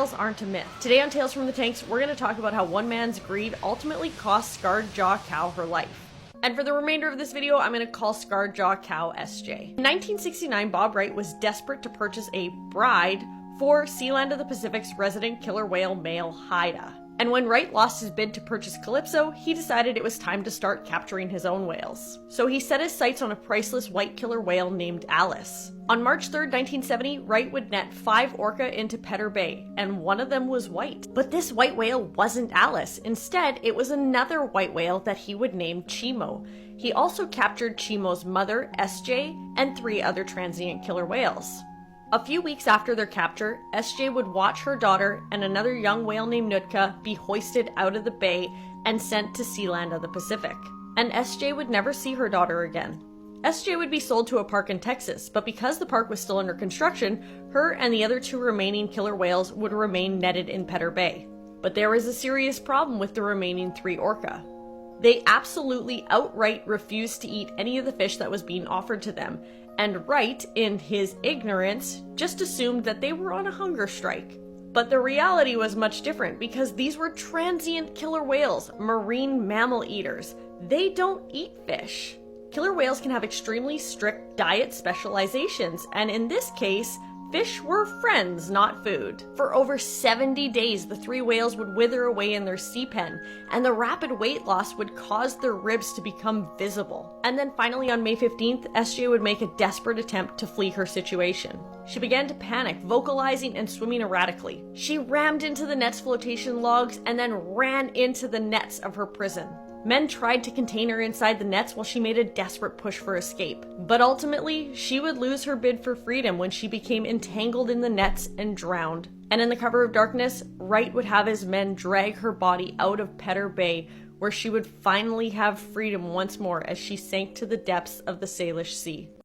whales aren't a myth. Today on Tales from the Tanks, we're going to talk about how one man's greed ultimately cost Scarredjaw Cow her life. And for the remainder of this video, I'm going to call Scarredjaw Cow SJ. In 1969, Bob Wright was desperate to purchase a bride for Sealand of the Pacific's resident killer whale male Haida. And when Wright lost his bid to purchase Calypso, he decided it was time to start capturing his own whales. So he set his sights on a priceless white killer whale named Alice. On March 3rd, 1970, Wright would net 5 orca into Pedder Bay, and one of them was white. But this white whale wasn't Alice. Instead, it was another white whale that he would name Chimo. He also captured Chimo's mother, SJ, and 3 other transient killer whales. A few weeks after their capture, SJ would watch her daughter and another young whale named Nootka be hoisted out of the bay and sent to Sealand of the Pacific. And SJ would never see her daughter again. SJ would be sold to a park in Texas, but because the park was still under construction, her and the other 2 remaining killer whales would remain netted in Pedder Bay. But there was a serious problem with the remaining 3 orca. They absolutely outright refused to eat any of the fish that was being offered to them, and Wright, in his ignorance, just assumed that they were on a hunger strike. But the reality was much different, because these were transient killer whales, marine mammal eaters. They don't eat fish. Killer whales can have extremely strict diet specializations, and in this case, fish were friends, not food. For over 70 days, the 3 whales would wither away in their sea pen, and the rapid weight loss would cause their ribs to become visible. And then finally on May 15th, SJ would make a desperate attempt to flee her situation. She began to panic, vocalizing and swimming erratically. She rammed into the net's flotation logs and then ran into the nets of her prison. Men tried to contain her inside the nets while she made a desperate push for escape. But ultimately, she would lose her bid for freedom when she became entangled in the nets and drowned. And in the cover of darkness, Wright would have his men drag her body out of Pedder Bay, where she would finally have freedom once more as she sank to the depths of the Salish Sea.